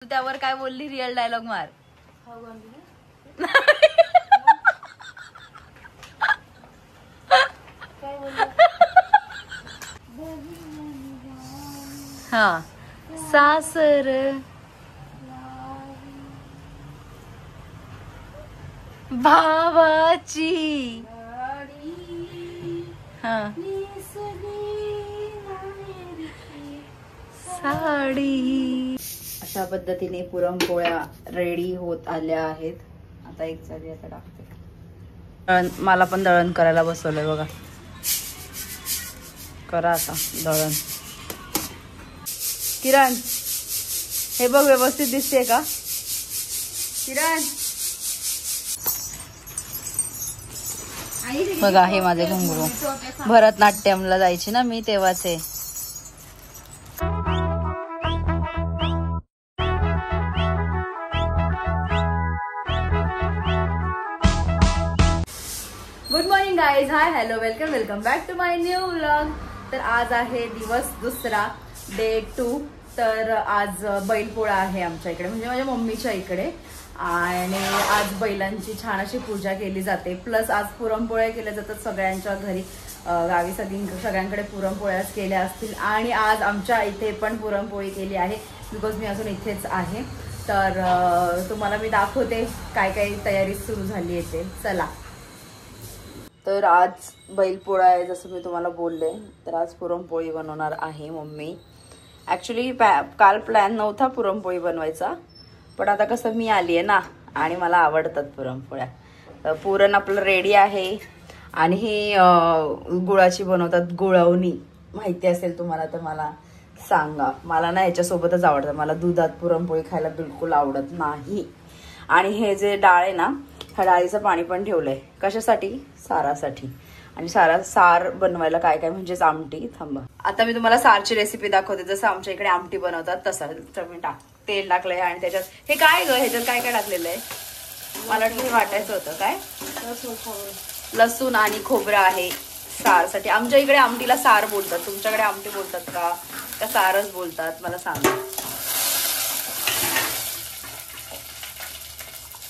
तू त्यावर काय बोलली? रिअल डायलॉग मार. हा सासर भावाची हा साडी. अशा पद्धतीने पुरणपोळ्या रेडी होत आल्या आहेत. आता एक चाली आता टाकते. मला पण दळण करायला बसवलंय बघा. करा आता दळण. किरण हे बघ व्यवस्थित दिसते का? किरण बघा हे माझे घुंगरू. भरतनाट्यमला जायची ना मी तेव्हाच आहे. Good morning guys. Hi hello welcome back to my new vlog. तर आज आहे दिवस दुसरा, डे 2. तर आज बैलपोळा आहे आमच्या इकडे, म्हणजे माझ्या मम्मीच्या इकडे. आणि आज बैलांची छान अशी पूजा केली जाते. प्लस आज पुरणपोळ्या केल्या जातात सगळ्यांच्या घरी. गावी सगळ्यांकडे पुरणपोळ्याच केल्या असतील. आणि आज आमच्या इथे पण पुरणपोळी केली आहे, बिकॉज मी अजून इथेच आहे. तर तुम्हाला मी दाखवते काय काय तयारी सुरू झाली आहे ते. चला. तर आज बैलपोळा आहे जसं मी तुम्हाला बोलले. तर आज पुरणपोळी बनवणार आहे मम्मी. ॲक्च्युली काल प्लॅन नव्हता पुरणपोळी बनवायचा, पण आता कसं मी आली आहे ना आणि मला आवडतात पुरणपोळ्या. तर पुरण आपलं रेडी आहे. आणि ही गुळाची बनवतात, गुळवणी. माहिती असेल तुम्हाला तर मला सांगा. मला ना ह्याच्यासोबतच आवडतं. मला दुधात पुरणपोळी खायला बिलकुल आवडत नाही. आणि हे जे डाळ आहे ना, ह्या डाळीचं पाणी पण ठेवलंय. कशासाठी? सारासाठी. आणि सार बनवायला काय काय म्हणजेच आमटी. थांबा आता मी तुम्हाला सारची रेसिपी दाखवते. जसं आमच्या इकडे आमटी बनवतात तसं. मी तेल टाकलंय आणि त्याच्यात हे काय ग, ह्याच्यात काय काय टाकलेलं आहे? मला वाटलं वाटायचं होतं. काय? लसूण आणि खोबरं आहे सारसाठी. आमच्या इकडे आमटीला सार बोलतात. तुमच्याकडे आमटी बोलतात का सारच बोलतात मला सांगा.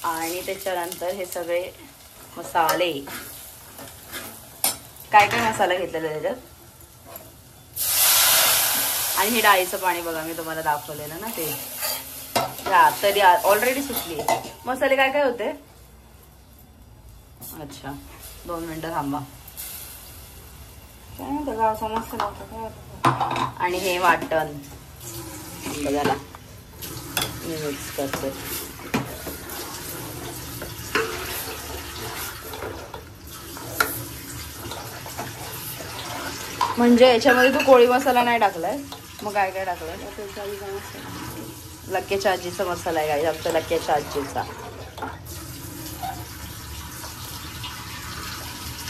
आणि त्याच्यानंतर हे सगळे मसाले. काय काय मसाला घेतलेला त्याच्यात. आणि हे डाळीचं पाणी बघा मी तुम्हाला दाखवलेलं ना ते. तरी ऑलरेडी सुटली. मसाले काय काय होते? अच्छा 2 मिनिटं थांबा. आणि हे वाटण बघायला मी मिक्स करते. म्हणजे याच्यामध्ये तू कोळी मसाला नाही टाकलाय, मग काय काय टाकलंय? लक्क्याच्या आजीचा मसाला आहे आमच्या लक्क्याच्या आजीचा.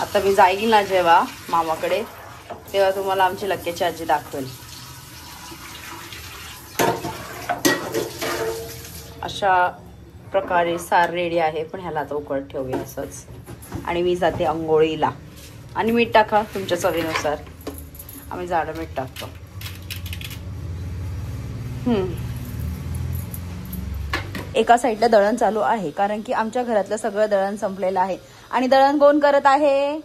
आता मी जाईल ना जेव्हा मामाकडे, तेव्हा तुम्हाला आमची लक्क्याची आजी दाखवेल. अशा प्रकारे सार रेडी आहे. पण ह्याला आता उकळत ठेवूया असंच. आणि मी जाते अंघोळीला. आणि मीठ टाका तुमच्या चवीनुसार. आम्ही जाडं मीठ टाकतो. एका साईडला दळण चालू आहे, कारण की आमच्या घरातलं सगळं दळण संपलेलं आहे. आणि दळण कोण करत आहे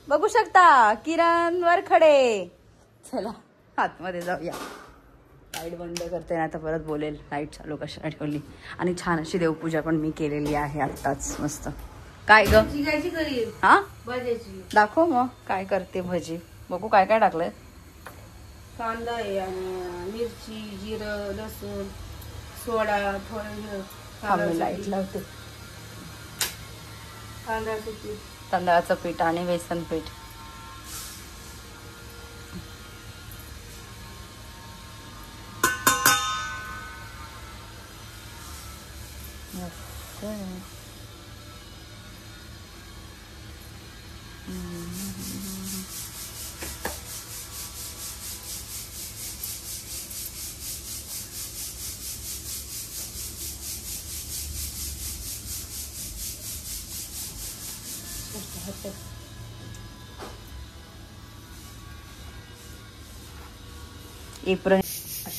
बघू शकता, किरण वरखडे. चला आतमध्ये जाऊया. लाईट बंद करते ना, आता परत बोलेल लाईट चालू कशाला ठेवली. आणि छान अशी देवपूजा पण मी केलेली आहे आत्ताच मस्त. काय ग? हा दाखव मग काय करते. भजी बघू काय काय टाकलंय. कांदा आहे आणि मिरची, जिरं, लसूण, सोडा, थोडं लाईट लावते. तांदळाचं पीठ आणि बेसन पीठ.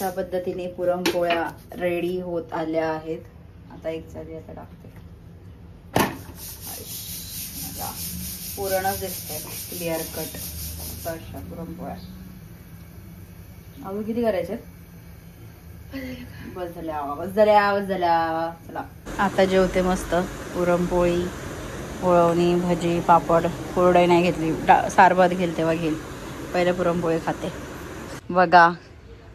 अशा पद्धतीने पुरणपोळ्या रेडी होत आल्या आहेत. आता एक झाली, आता टाकते. पुरणच दिसते क्लिअर कट. अशा पुरणपोळ्या अजून किती करायचे? बस झाल्या. चला आता जेवते मस्त. पुरणपोळी, पोळवणी, भजी, पापड. कोरडाई नाही घेतली, सारभात घेईल तेव्हा घेईल. पहिले पुरणपोळी खाते. बघा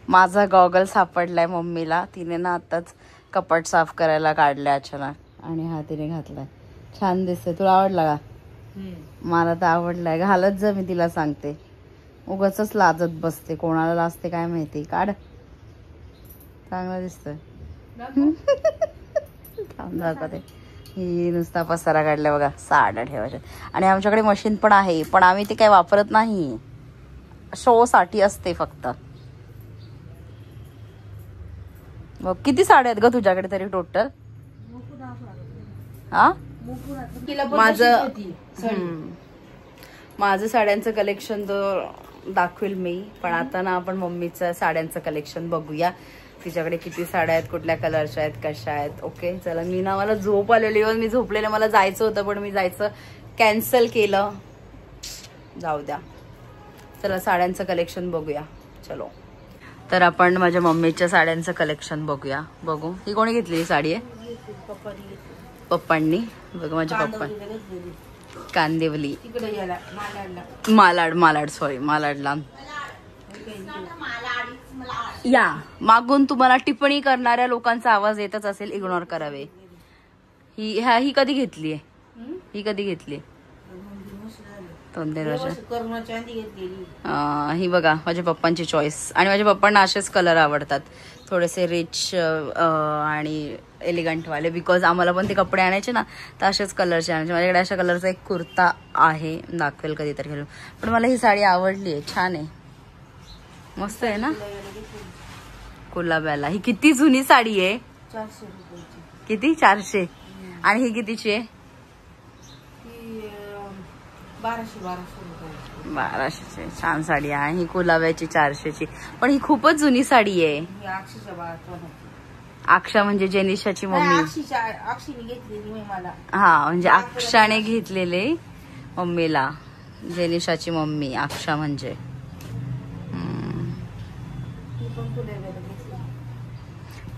माझा गॉगल सापडलाय मम्मीला. तिने ना आताच कपाट साफ करायला काढलाय अचानक आणि हा तिने घातलाय. छान दिसतोय. तुला आवडला का? मला तर आवडलाय. घालत जा, मी तिला सांगते. उगाचच लाजत बसते. कोणाला लाजते काय माहिती. काढ, चांगला दिसतोय. ही नुसता पसारा काढलाय बघा. साड्या ठेवायच्या. आणि आमच्याकडे मशीन पण आहे, पण आम्ही ते काही वापरत नाही. शो साठी असते फक्त. मग किती साड्या आहेत ग तुझ्याकडे तरी टोटल? हा, माझं साड्यांचं कलेक्शन तर दाखवेल मी. पण आता ना आपण मम्मीचं साड्यांचं कलेक्शन बघूया. तिच्याकडे किती साड्या आहेत, कुठल्या कलरच्या आहेत, कशा आहेत. ओके चला. मी ना, मला झोप आलेली. मी झोपलेले, मला जायचं होतं पण मी जायचं कॅन्सल केलं. जाऊ द्या. चला साड्यांचं कलेक्शन बघूया. चलो. तर आपण माझ्या मम्मीच्या साड्यांचं कलेक्शन बघूया. बघू. ही कोणी घेतलेली साडी आहे? पप्पांनी. बघ माझ्या पप्पा. कांदिवली, मालाड सॉरी, मालाडला. या मागून तुम्हाला टिप्पणी करणाऱ्या लोकांचा आवाज येतच असेल, इग्नोर करावे. ही कधी घेतली आहे? ही कधी घेतली? 2-3 वर्ष. ही बघा माझ्या पप्पांची चॉईस. आणि माझ्या पप्पांना असेच कलर आवडतात, थोडेसे रिच आणि एलिगंट वाले. बिकॉज आम्हाला पण ते कपडे आणायचे ना, तर असेच कलरचे आणायचे. माझ्याकडे अशा कलरचा एक कुर्ता आहे, दाखवेल कधीतरी घालून. पण मला ही साडी आवडली आहे, छान आहे, मस्त आहे ना. गुलाब्याला. ही किती जुनी साडी आहे? 400 रुपयाची. किती? 400. आणि ही कितीची आहे? 1200. छान साडी आहे ही, गुलाब्याची 400ची. पण ही खूपच जुनी साडी आहे. अक्षा म्हणजे जेनिशाची मम्मी. हा, म्हणजे अक्षाने घेतलेले मम्मीला. जेनिशाची मम्मी अक्षा म्हणजे.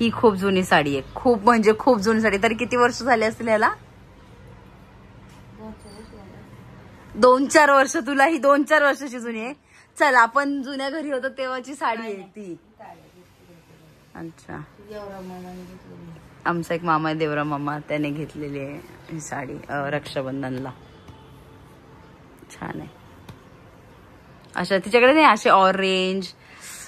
ही खूप जुनी साडी आहे, खूप म्हणजे खूप जुनी साडी. तरी किती वर्ष झाले असतील याला? 2-4 वर्ष. तुला ही 2-4 वर्षाची जुनी आहे. चल, आपण जुन्या घरी होतो तेव्हाची साडी आहे ती. अच्छा. आमचा एक मामा आहे, देवरा मामा, त्याने घेतलेली आहे ही साडी रक्षाबंधनला. छान आहे. अशा तिच्याकडे नाही, असे ऑरेंज.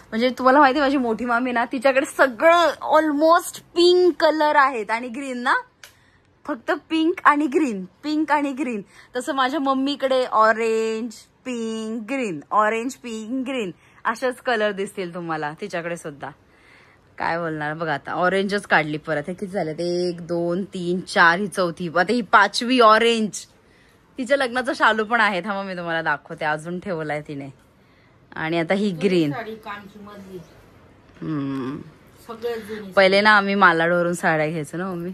म्हणजे तुम्हाला माहिती आहे माझी मोठी मामी ना, तिच्याकडे सगळं ऑलमोस्ट पिंक कलर आहेत आणि ग्रीन ना, फक्त पिंक आणि ग्रीन, पिंक आणि ग्रीन. तसं माझ्या मम्मीकडे orange, pink, green, orange, pink, green अशाच कलर दिसतील तुम्हाला तिच्याकडे सुद्धा. काय बोलणार बघा. आता ऑरेंजच काढली परत. हे किती झाले? 1, 2, 3, 4. ही 4थी. आता ही 5वी ऑरेंज. तिच्या लग्नाचा शालू पण आहे, थांबा मी तुम्हाला दाखवते. अजून ठेवलाय तिने. आणि आता ही ग्रीन. पहिले ना आम्ही मालाडवरून साड्या घ्यायचो ना मम्मी.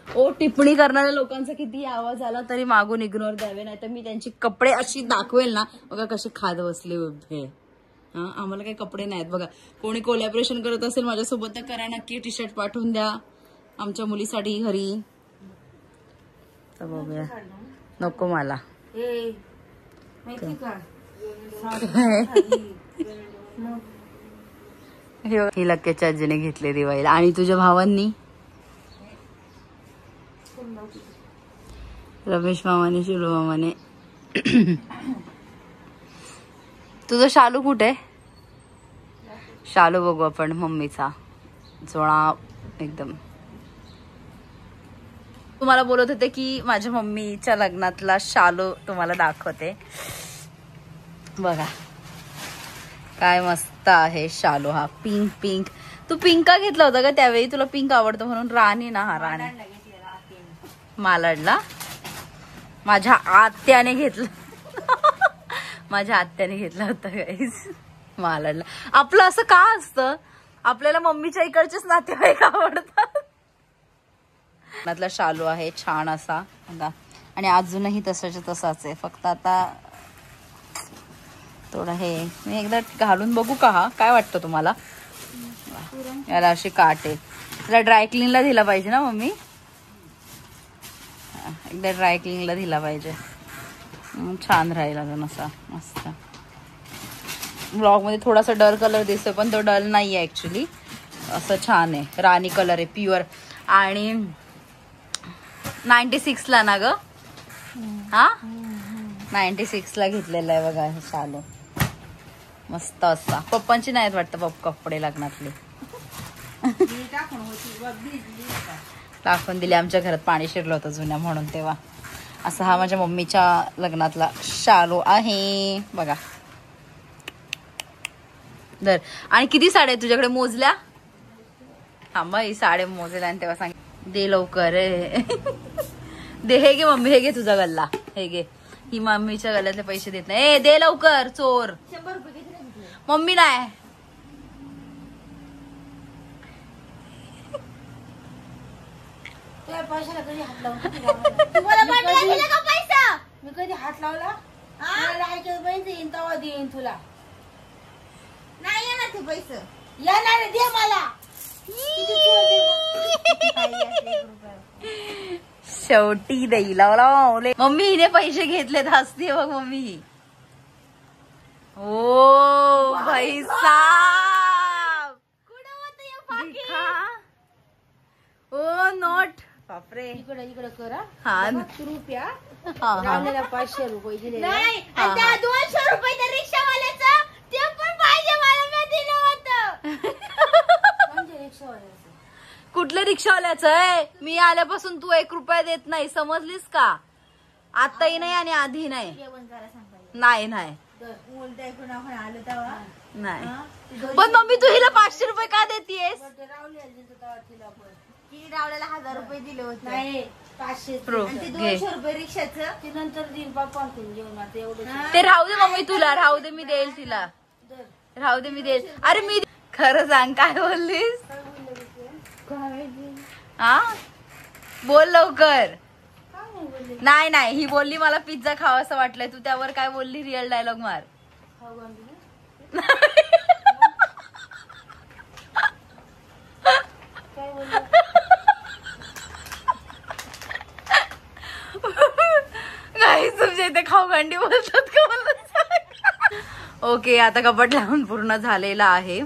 ओ, टिप्पणी करणाऱ्या लोकांचा किती आवाज आला तरी मागून इग्नोर द्यावे, नाही तर मी त्यांची कपडे अशी दाखवेल ना, बघा कसे खात बसले उभे. हा, आम्हाला काही कपडे नाहीत बघा. कोणी कोलॅबरेशन करत असेल माझ्यासोबत तर करा नक्की. टी शर्ट पाठवून द्या आमच्या मुलीसाठी घरी. तर बघूया. नको मला. ही लक्क्याच्या आजीने घेतले दिवाळीला. आणि तुझ्या भावांनी? रमेश मामाने, शिलू मामाने. तुझं शालू कुठे? शालू बघू आपण मम्मीचा. जुळा एकदम. तुम्हाला बोलत होते की माझ्या मम्मीच्या लग्नातला शालू तुम्हाला दाखवते. बघा काय मस्त आहे शालू हा. Pink pink. तू पिंक का घेतला होता का त्यावेळी? तुला पिंक आवडतं म्हणून. राणी ना, हा राणी. मालाडला माझ्या आत्याने घेतलं. माझ्या आत्याने घेतला होता गाईस. मालाडला आपलं असं का असतं, आपल्याला मम्मीच्या इकडचेच नातेवाईक आवडतात. त्यातला शालू आहे छान असा बघा, आणि अजूनही तसाच तसाच आहे, फक्त आता थोडं हे मी एकदा घालून बघू का, हा काय वाटतं तुम्हाला. याला अशी काट आहे, त्याला ड्रायक्लिनला दिला पाहिजे ना मम्मी, एकदा ड्रायक्लिनला दिला पाहिजे, छान राहील अजून असा मस्त. ब्लॉग मध्ये थोडासा डल कलर दिसतोय पण तो डल नाहीये ऍक्च्युली, असं छान आहे, राणी कलर आहे प्युअर. आणि 96 ला ना ग, हा 96 ला घेतलेला आहे बघा हे शालू, मस्त असा. पप्पांची नाहीत वाटतं पप्पा कपडे लग्नातले, टाकून दिले, आमच्या घरात पाणी शिरलं होतं जुन्या म्हणून तेव्हा. असा हा माझ्या मम्मीच्या लग्नातला शालू आहे बघा. दर आणि किती साड्या तुझ्याकडे मोजल्या, थांबा ही साड्या मोजल्या आणि तेव्हा सांग दे लवकर दे. हे घे मम्मी, हे घे तुझा गल्ला, हे घे. ही मम्मीच्या गल्ल्यातले पैसे देत नाही, ए दे लवकर चोर. 100 रुपये मम्मी नाही, पैशाला कधी हात लावला, मी कधी हात लावला, येईन तेव्हा देईन तुला, नाही येणार ते पैसे, येणार दे मला. शेवटी देईल मम्मी, हिने पैसे घेतलेत, हसते बघ मम्मी. ओ भाई साहब, ओ नोट, बापरे. इकडे इकडे करा, हा रुपया हा. रावलेला 500 रुपये दिले, नाही, आणि त्या 200 रुपये त्या रिक्षावाल्याचं ते पण पाहिजे मला, मी दिलं होतं. म्हणजे रिक्षावाल्याचं. कुठल्या रिक्षावाल्याचं आहे, मी आल्यापासून तू 1 रुपया देत नाही, समजलीस का. आताही नाही आणि आधी नाही, जेवण करा सांगायला. नाही नाही उलटा इकडून आपण आलो तेव्हा नाही. पण मम्मी तू हिला 500 रुपये का देतेस. तिने रावल्याला 1000 रुपये दिले होते. नाही 500 आणि ते 200 रुपये रिक्षाचं ते नंतर देईन पप्पा जेवणात एवढं. ते राहू दे मम्मी, तुला राहू दे, मी देईल तिला, राहू दे मी देईल. अरे मी खरं सांग काय बोललीस, हा बोल लवकर. नाही नाही, ही बोलली मला पिझ्झा खावा असं वाटलंय, तू त्यावर काय बोलली, रिअल डायलॉग मार. काही तुमच्या इथे खाऊगंडी बोलतात का मला. ओके, आता कपड लावून पूर्ण झालेला आहे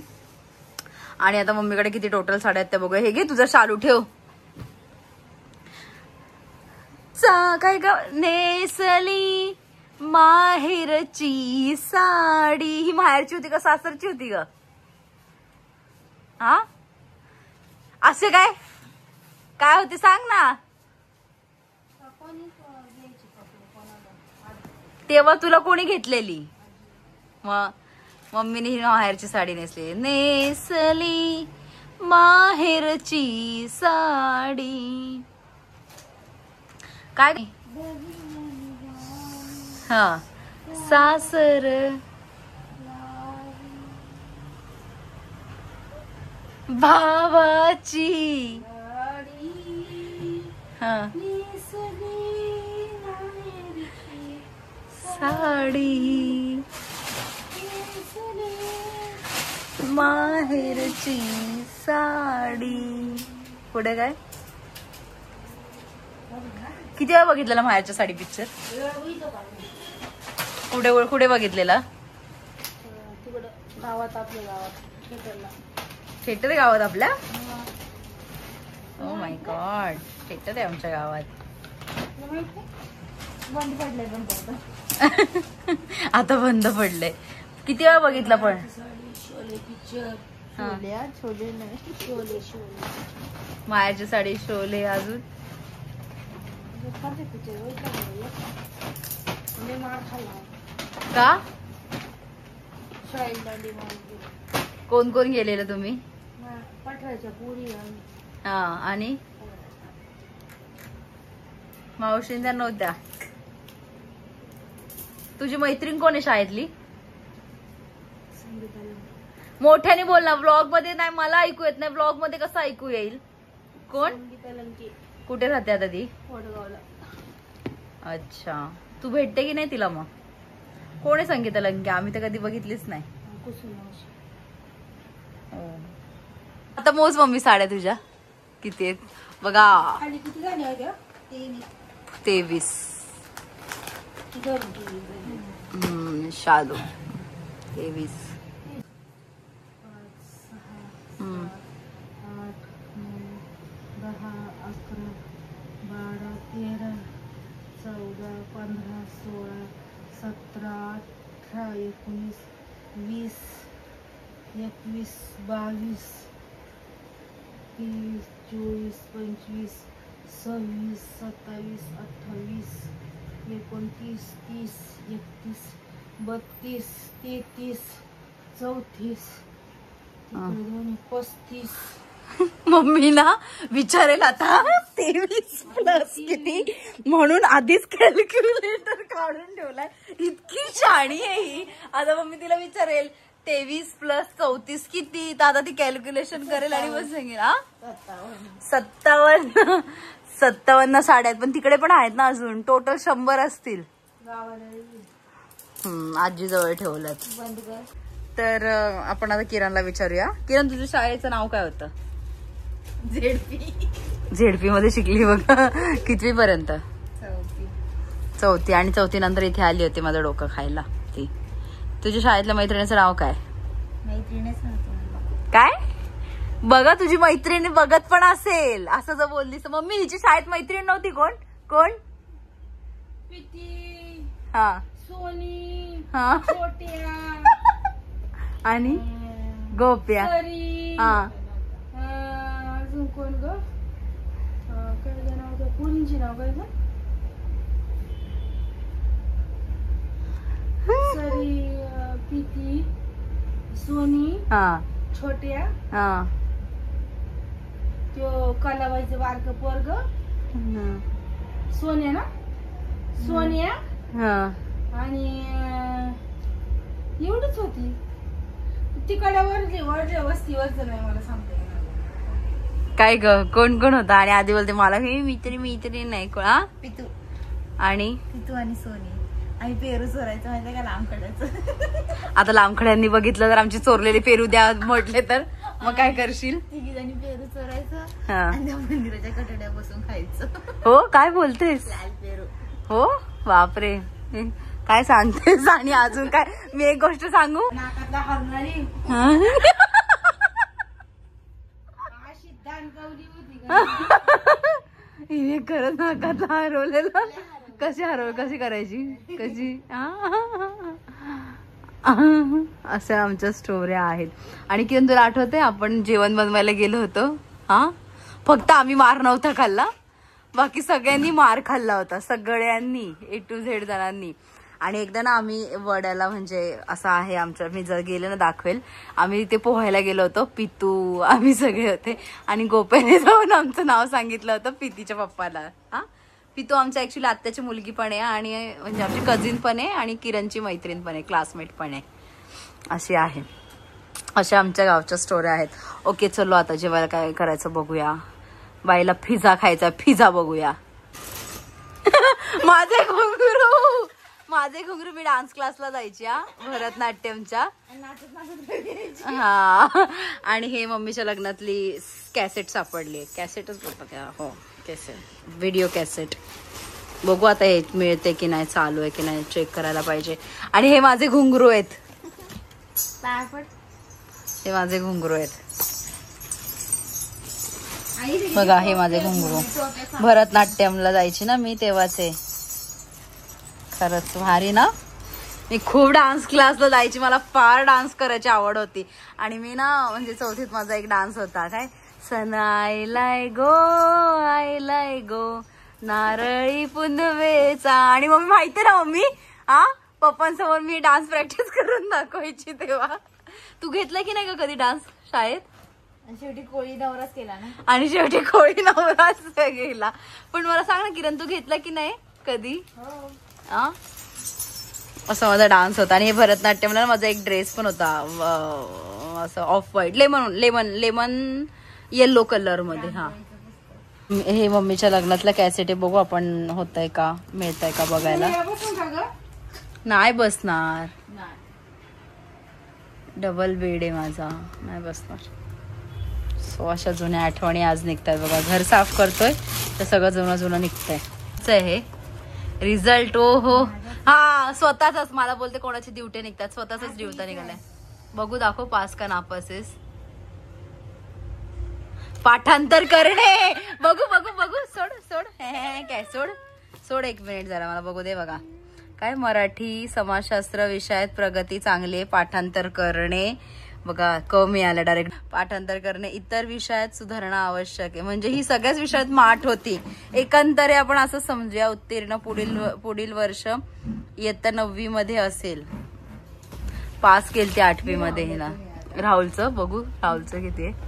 आणि आता मम्मीकडे किती टोटल साड्या आहेत त्या बघूया. हे घे तुझा शालू ठेव. काय ग, नेसली माहेरची साडी, ही माहेरची होती का सासरची होती ग. हा असे काय काय होते सांग ना. तेव्हा तुला कोणी घेतलेली, मग मम्मीने ही माहेरची साडी नेसली. नेसली माहेरची साडी काय, हा सासर भावाची, हा साडी माहेरची साडी. पुढे काय, किती वेळा बघितलेला माहेरच्या साडी पिक्चर, कुठे कुठे बघितलेला. गावात, आपल्या गावात थिएटरला. थिएटर आहे गावात आपल्या. ओ माय गॉड, थिएटर आहे आमच्या गावात. बंद पडलंय आता बंद पडलंय. किती वेळा बघितला पण. शोले पिक्चर, छोले नाही, शोले माहेरची साडी, शोले, अजून का. कोण कोण गेलेलं तुम्ही. पठराच्या पुरी हा, आणि मावशींच्या नव्हत्या. तुझी मैत्रीण कोण आहे शाळेतली. मोठ्याने बोल ना, व्लॉग मध्ये नाही, मला ऐकू येत नाही. व्लॉग मध्ये कसं ऐकू येईल? कोण? कुठे राहते आता ती? अच्छा, तू भेटते की नाही तिला? मग कोण आहे संगीता लंके? आम्ही तर कधी बघितलीच नाही. आता मोज मम्मी साड्या तुझ्या किती आहेत बघा. 23. शालू 23. 8, 9, 10, 11, 12, 13, 14, 15, 16, 17, 18, 19, 20, 21, 22, 23, 24, 25, 26, 27, 28, 29, 30, 31, 32, 33, 34, 35. मम्मी ना विचारेल आता 23 प्लस किती म्हणून आधीच कॅल्क्युलेटर काढून ठेवलाय. इतकी शाणी आहे ही. आता मम्मी तिला विचारेल 23 प्लस 34 किती, तर आता ती कॅल्क्युलेशन करेल आणि मग सांगेल. 57 साड्या आहेत, पण तिकडे पण आहेत ना अजून. टोटल 100 असतील. आजी जवळ ठेवल्यात. तर आपण आता किरणला विचारूया. किरण, तुझ्या शाळेचं नाव काय होतं? झेडपी मध्ये शिकली बघ. कितवी पर्यंत? 4थी. आणि 4थी नंतर इथे आली होती माझं डोकं खायला ती. तुझ्या शाळेतल्या मैत्रिणीचं नाव काय? काय बघा, तुझी मैत्रिणी बघत पण असेल असं जर बोललीस. मम्मी, हिची शाळेत मैत्रीण नव्हती? कोण कोण? हा, सोनी, हा, आणि गोप्या. हा, अजून कोण ग? काय नाव त्या पोरींची नाव काय ग? सरी, प्रीती, सोनी, हा, छोट्या, हा, त्यो कलाबाईचं बारक पोरग, सोन्या ना, सोनिया, हा. आणि एवढीच होती. तिकडे वरच्या वस्तीवरच नाही मला सांगता येणार. काय ग, कोण कोण होता? आणि आधी बोलते मला हे मैत्री नाही कोण. पितू आणि सोनी आणि पेरू चोरायचं म्हणजे का लांबकड्याचं. आता लांबखड्यांनी बघितलं तर आमची चोरलेली पेरू द्या म्हटले तर मग काय करशील? 3 जणी पेरू चोरायचं हा. आणि त्या मंदिराच्या कटड्या बसून खायचं. हो, काय बोलतेस? लाल पेरू. हो, बापरे, काय सांगतेस? आणि अजून काय? मी एक गोष्ट सांगू? नाकातला हरणारी हा? अशी दानकवली होती का? हिने खरंच नाकात हरवलेलं. कशी करायची कशी? अशा आमच्या स्टोऱ्या आहेत. आणि किरण, तुला आठवते आपण जेवण बनवायला गेलो होतो? हा, फक्त आम्ही मार नव्हता खाल्ला, बाकी सगळ्यांनी मार खाल्ला होता. सगळ्यांनी A to Z जणांनी. आणि एकदा ना आम्ही वड्याला, म्हणजे असं आहे आमच्या, मी जर गेले ना दाखवेल, आम्ही ते पोहायला गेलो होतो. पितू, आम्ही सगळे होते. आणि गोप्याने जाऊन आमचं नाव सांगितलं होतं पितीच्या पप्पाला. हा, पितू आमच्या ऍक्च्युली आत्याची मुलगी पण आहे, आणि म्हणजे आमची कझिन पण आहे, आणि किरणची मैत्रीण पण आहे, क्लासमेट पण आहे. अशी आहे. अशा आमच्या गावच्या स्टोऱ्या आहेत. ओके, चलो आता जेवायला काय करायचं बघूया. बाईला पिझ्झा खायचा, पिझ्झा बघूया. माझे घुंगरू मी डान्स क्लासला जायची, हा, भरतनाट्यमच्या. हा, आणि हे मम्मीच्या लग्नातली कॅसेट सापडली. कॅसेटच बोलतात त्या. हो, कॅसेट, व्हिडिओ कॅसेट. बघू आता हे मिळते की नाही, चालू आहे की नाही, चेक करायला पाहिजे. आणि हे माझे घुंगरू आहेत. हे माझे घुंगरू आहेत बघा. हे माझे घुंगरू भरतनाट्यमला जायची ना मी तेव्हाचे. खरंच भारी ना. मी खूप डान्स क्लासला जायची, मला फार डान्स करायची आवड होती. आणि मी ना, म्हणजे 4थीत माझा एक डान्स होता, काय सन आयलाय गो नारळी पुनवेचा. आणि मम्मी माहिती ना, मम्मी हा पप्पांसमोर मी डान्स प्रॅक्टिस करून दाखवायची तेव्हा. तू घेतला की नाही का कधी डान्स शाळेत? शेवटी कोळी नवराच केला ना. आणि शेवटी कोळी नवराच गेला. पण मला सांग ना किरण, तू घेतला की नाही कधी? असा माझा डान्स होता. आणि हे भरतनाट्यमला माझा एक ड्रेस पण होता असं off white lemon lemon lemon yellow colour मध्ये. हा हे मम्मीच्या लग्नातलं कॅसेट बघू आपण होतंय का मिळतंय का बघायला. नाही बसणार, डबल बेड आहे माझा, नाही बसणार. सो अशा जुन्या आठवणी आज निघतात बघा. घर साफ करतोय तर सगळं जुनं जुनं निघतंय. हे रिझल्ट हो हा स्वतःच मला बोलते कोणाची ड्युटी निघतात, स्वतःच ड्युटी निघालाय. बघू दाखव पास का नापास. पाठांतर करणे. बघू बघू बघू. सोड सोड काय सोड सोड 1 मिनिट जरा मला बघू दे. बघा काय मराठी समाजशास्त्र विषयात प्रगती चांगली, पाठांतर करणे. बघा क मिळालं डायरेक्ट. पाठांतर करणे. इतर विषयात सुधारणा आवश्यक आहे. म्हणजे ही सगळ्याच विषयात माठ होती. एकंदरे आपण असं समजूया उत्तीर्ण पुढील वर्ष इयत्ता 9वी मध्ये असेल. पास केलते 8वी मध्ये ना. राहुलचं बघू, राहुलचं किती आहे.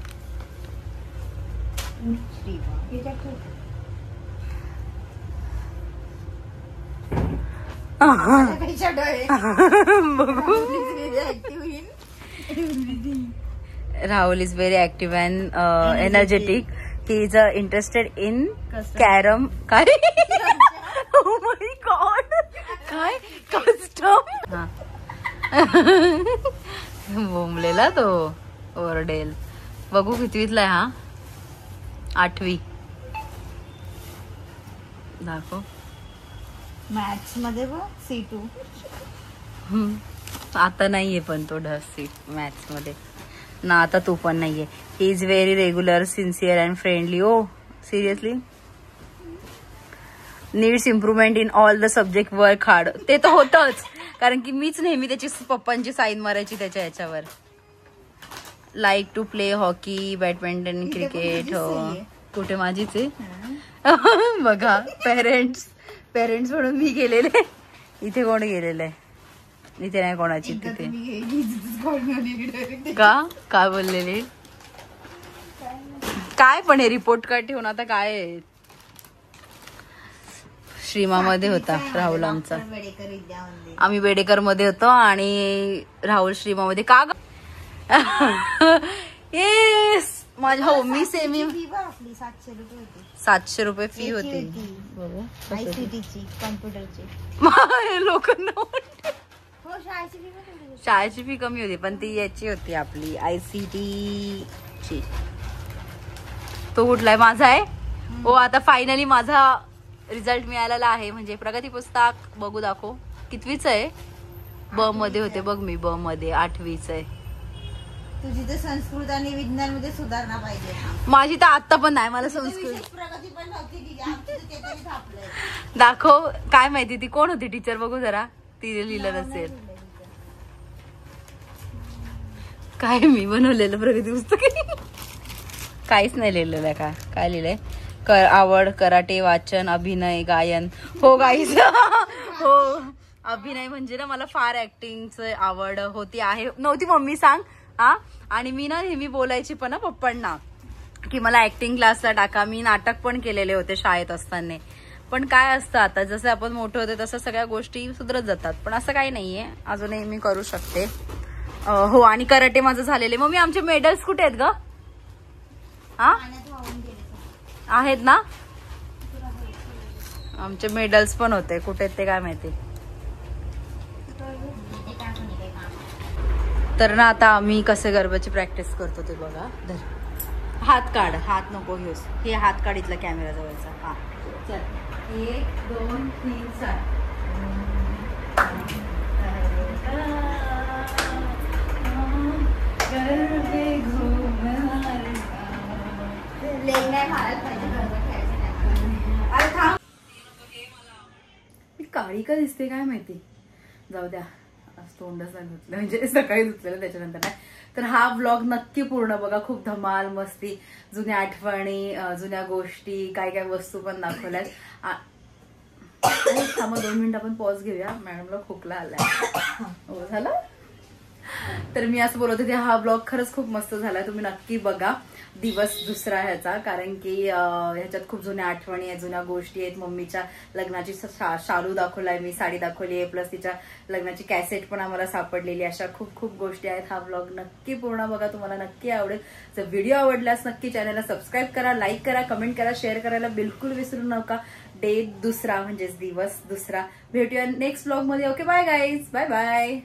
Rahul is very active and energetic. He is interested in carom. काय? Oh my god! काय? Custom. हा. बोंबलेला तो ओरडेल. बघू कितवीतला आहे हा. 8वी. दाखव. मॅथ्स मध्ये C2. आता नाहीये पण तो सीट मॅथ्स मध्ये ना. आता तू पण नाहीये. He is very regular, sincere and friendly. ओ seriously needs improvement in all the subject, work hard. ते तर होतच, कारण की मीच नेहमी त्याची पप्पांची साईन मारायची त्याच्या याच्यावर. Like to play hockey, badminton, cricket. हो कुठे माझीच आहे. बघा पेरेंट्स म्हणून मी गेलेले. इथे कोण गेलेलं आहे. इथे नाही कोणाची. तिथे काय बोललेले काय पण हे रिपोर्ट कार्ड ठेवून आता काय. श्रीमामध्ये होता राहुल आमचा. आम्ही बेडेकर मध्ये होतो आणि राहुल श्रीमामध्ये. का येस माझ्या हो मी सेमी 700 रुपये फी होती. कॉम्प्युटरची लोकांना शाळेची फी कमी होती पण ती याची होती आपली ICT ची. तो कुठला आहे माझा आहे. हो आता फायनली माझा रिझल्ट मिळालेला आहे. म्हणजे प्रगती पुस्तक बघू दाखव. कितवीच आहे. ब मध्ये होते बघ मी. ब मध्ये 8वीच आहे. तुझी तर संस्कृत आणि विज्ञान मध्ये सुधारणा पाहिजे. माझी तर आता पण नाही. मला संस्कृत प्रगती पण नव्हती. दाखव. काय माहिती ती कोण होती टीचर बघू जरा. तिने लिहिलं नसेल. काय मी बनवलेलं प्रगती पुस्तक. काहीच नाही लिहिलेलं आहे. काय लिहिलंय. आवड कराटे, वाचन, अभिनय, गायन. हो गाईस हो अभिनय म्हणजे ना मला फार ऍक्टिंगच आवड होती आहे. नव्हती मम्मी सांग. हा आणि मी ना नेहमी बोलायची पण पप्पांना की मला ऍक्टिंग क्लासला टाका. मी नाटक पण केलेले होते शाळेत असताना. पण काय असतं आता जसं आपण मोठे होते तसं सगळ्या गोष्टी सुधरत जातात. पण असं काही नाहीये. अजूनही मी करू शकते. हो आणि कराटे माझं झालेले. मग मी आमचे मेडल्स कुठे आहेत ग. हा आहेत ना. आमचे मेडल्स पण होते. कुठे आहेत ते काय माहिती. तर ना आता आम्ही कसे गरबाची प्रॅक्टिस करतो ते बघा. हात काढ. हात नको घेऊस. हे हात काढ इथला कॅमेरा जवळचा. हा चल 1 2 3 4. काळी का दिसते काय माहिती. जाऊ द्या. तोंडच नाही धुतलं. म्हणजे सकाळी धुतलेलं त्याच्यानंतर नाही. तर हा व्लॉग नक्की पूर्ण बघा. खूप धमाल मस्ती, जुन्या आठवणी, जुन्या गोष्टी, काय काय वस्तू पण दाखवल्यात. थांबा 2 मिनिटं आपण पॉज घेऊया. मॅडमला खोकला आलाय. हो झालं. तर मी असं बोलत होते, हा ब्लॉग खरंच खूप मस्त झाला, तुम्ही नक्की बघा दिवस दुसरा ह्याचा, कारण की ह्याच्यात खूप जुन्या आठवणी आहेत, जुन्या गोष्टी आहेत. मम्मीच्या लग्नाची शालू दाखवलाय मी, साडी दाखवली आहे, प्लस तिच्या लग्नाची कॅसेट पण आम्हाला सापडलेली. अशा खूप खूप गोष्टी आहेत. हा ब्लॉग नक्की पूर्ण बघा, तुम्हाला नक्की आवडेल. जर व्हिडिओ आवडल्यास नक्की चॅनलला सबस्क्राईब करा, लाईक करा, कमेंट करा, शेअर करायला बिलकुल विसरू नका. डे दुसरा म्हणजेच दिवस दुसरा. भेटूया नेक्स्ट ब्लॉग मध्ये. Okay, bye guys, bye bye.